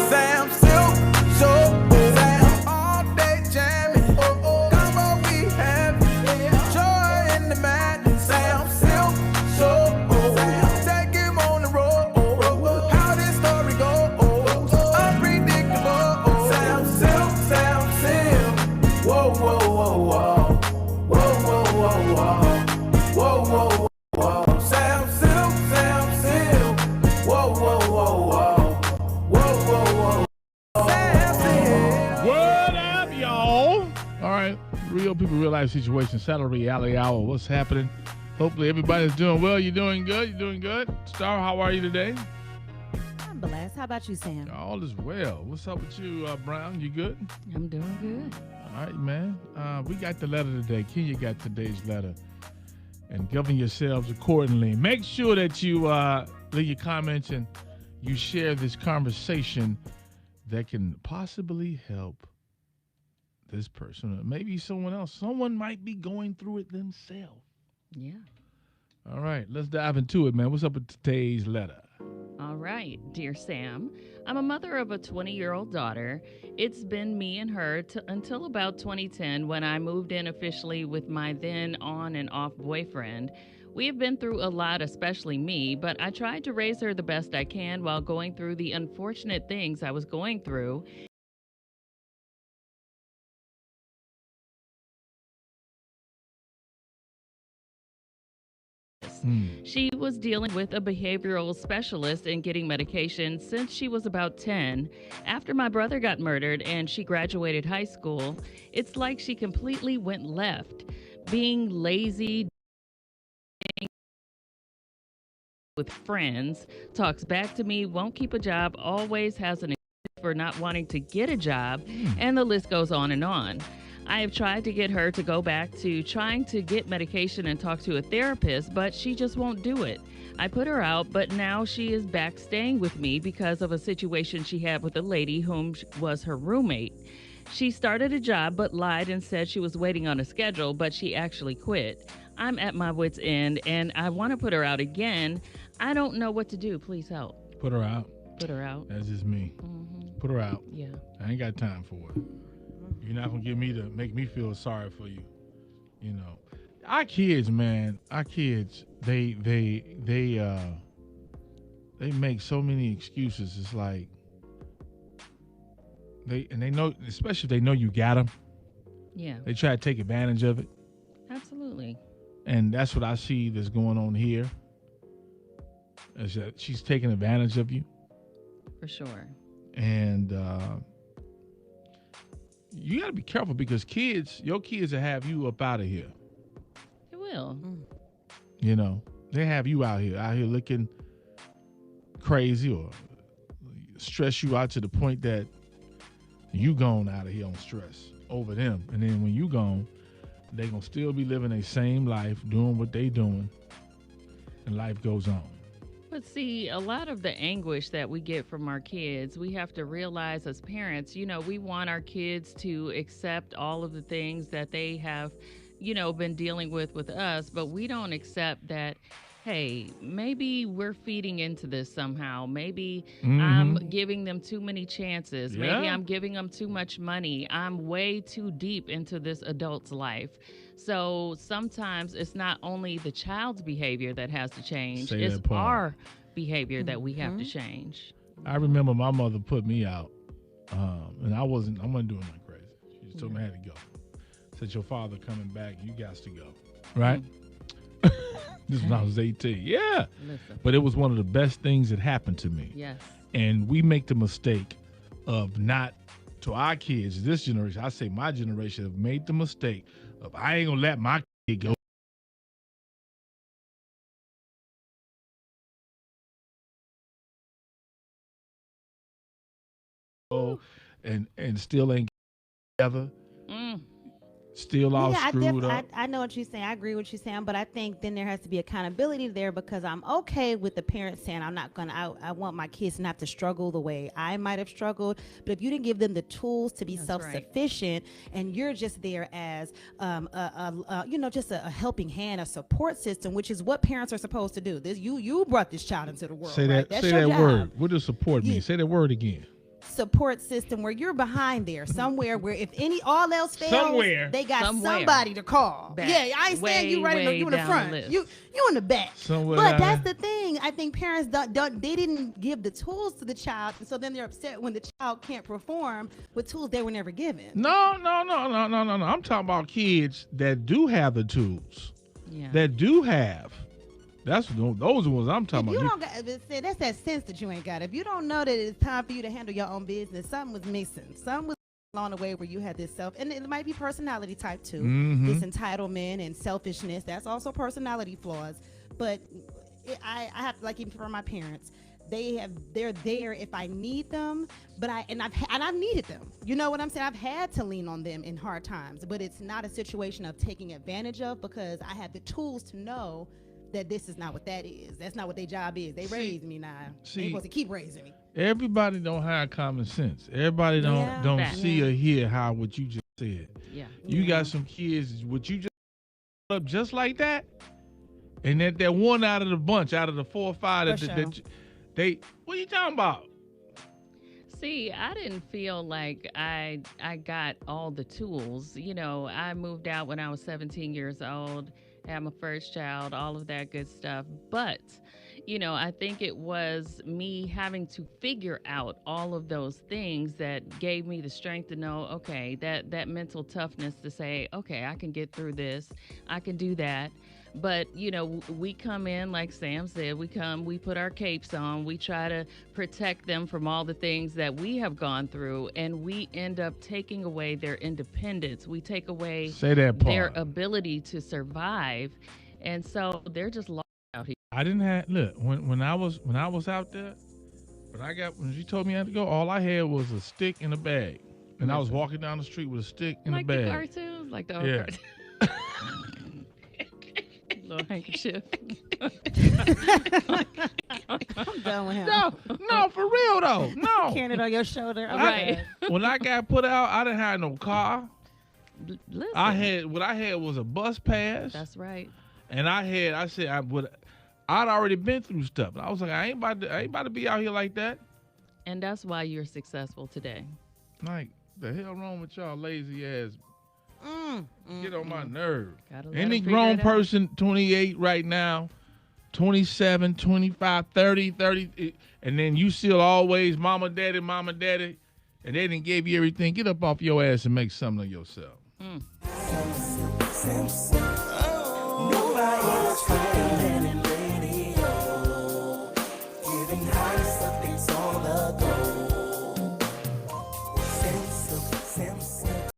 Sam Silk Show. Sam all day jamming. Come on, we have joy in the madness. Sam Silk Show. Take him on the road. How this story goes. Unpredictable. Sam Silk, Sam Silk. Whoa, whoa, whoa, whoa. Whoa, whoa, whoa, whoa. Whoa, whoa, whoa. Sam Silk, Sam Silk. Whoa, whoa, whoa, whoa. Whoa, whoa, whoa. Sam Silk. What up, y'all? All right, real people, real life situation, Saturday reality hour. What's happening? Hopefully everybody's doing well. You're doing good. You're doing good. Star, how are you today? I'm blessed. How about you, Sam? All is well. What's up with you, Brown? You good? I'm doing good. All right, man. We got the letter today. Kenya got today's letter. And govern yourselves accordingly. Make sure that you leave your comments and you share this conversation that can possibly help this person or maybe someone else. Someone might be going through it themselves. Yeah. All right, let's dive into it, man. What's up with today's letter? All right, dear Sam. I'm a mother of a 20-year-old daughter. It's been me and her until about 2010 when I moved in officially with my then on and off boyfriend. We have been through a lot, especially me, but I tried to raise her the best I can while going through the unfortunate things I was going through. She was dealing with a behavioral specialist and getting medication since she was about 10. After my brother got murdered and she graduated high school, it's like she completely went left. Being lazy with friends, talks back to me, won't keep a job, always has an excuse for not wanting to get a job, and the list goes on and on. I have tried to get her to go back to trying to get medication and talk to a therapist, but she just won't do it. I put her out, but now she is back staying with me because of a situation she had with a lady whom was her roommate. She started a job but lied and said she was waiting on a schedule, but she actually quit. I'm at my wit's end and I want to put her out again. I don't know what to do. Please help. Put her out. Put her out. That's just me. Put her out. Yeah. I ain't got time for it. You're not gonna get me to make me feel sorry for you. You know, our kids, man. Our kids, they make so many excuses. It's like they know, especially if they know you got them. Yeah. They try to take advantage of it, Absolutely. and that's what I see that's going on here. Is that she's taking advantage of you, For sure. and you got to be careful because your kids will have you up out of here. It will. You know, they have you out here looking crazy or stress you out to the point that you gone out of here on stress over them. And then when you gone, they going to still be living their same life, doing what they doing, and life goes on. But see, a lot of the anguish that we get from our kids, we have to realize as parents, we want our kids to accept all of the things that they have, been dealing with us, but we don't accept that, hey, maybe we're feeding into this somehow. Maybe I'm giving them too many chances. Yeah. Maybe I'm giving them too much money. I'm way too deep into this adult's life. So sometimes it's not only the child's behavior that has to change, Say it's that part. our behavior that we have to change. I remember my mother put me out, and I wasn't doing nothing crazy. She just told me I had to go. Said, your father coming back, you got to go. Right? This was when I was 18. Yeah. Listen. But it was one of the best things that happened to me. Yes. And we make the mistake of not, to our kids, this generation, I say my generation have made the mistake of, I ain't going to let my kid go. And still ain't together. Still all screwed up. I know what you're saying. I agree with you saying, but I think then there has to be accountability there because I'm okay with the parents saying I'm not gonna. I want my kids not to struggle the way I might have struggled. But if you didn't give them the tools to be self-sufficient, and you're just there as just a helping hand, a support system, which is what parents are supposed to do. This you brought this child into the world. Say that. Right? Say that word. What does support mean? Say that word again. support system where you're behind there somewhere where if all else fails, Somewhere. they got Somewhere. somebody to call. Back. Yeah, I ain't saying you right Way you in the down front. the list. You in the back. Somewhere But down that's there. the thing. I think parents they didn't give the tools to the child, and so then they're upset when the child can't perform with tools they were never given. No. I'm talking about kids that do have the tools. Yeah. That do have. Those are the ones I'm talking If you about. don't got, that's that sense that you ain't got. If you don't know that it's time for you to handle your own business, something was missing. Something was along the way where you had this and it might be personality type too. Mhm. This entitlement and selfishness. That's also personality flaws. But I have to, like, even for my parents, they're there if I need them, but I've needed them. You know what I'm saying? I've had to lean on them in hard times, but it's not a situation of taking advantage of because I have the tools to know that this is not what that is. That's not what their job is. They raised me now. They supposed to keep raising me. Everybody don't have common sense. Everybody don't Fact. see or hear how what you just said. Yeah. You got some kids, what you just up just like that, and that one out of the bunch, out of the 4 or 5 For that sure. they what are you talking about? See, I didn't feel like I got all the tools. You know, I moved out when I was 17 years old, had my first child, all of that good stuff. But, you know, I think it was me having to figure out all of those things that gave me the strength to know, okay, that mental toughness to say, okay, I can get through this, I can do that. But, you know, we come in, like Sam said, we put our capes on, we try to protect them from all the things that we have gone through, and we end up taking away their independence. We take away Say that part. their ability to survive. And so they're just lost out here. I didn't have look when I was out there. When she told me I had to go, all I had was a stick in a bag, and I was walking down the street with a stick in Like a bag. the cartoons, like the old Yeah. cartoons. Little handkerchief. I'm done with him. No, for real though. No. Carrying it on your shoulder. I'm Right. good. When I got put out, I didn't have no car. Listen, What I had was a bus pass, that's right. and I'd already been through stuff. And I was like, I ain't about to be out here like that. And that's why you're successful today. Like, the hell wrong with y'all lazy ass? Mm, Get on my nerve. Gotta let Any 'em figure grown it out. person, 28 right now, 27, 25, 30, and then you still always mama, daddy, and they didn't give you everything. Get up off your ass and make something of yourself. Sam,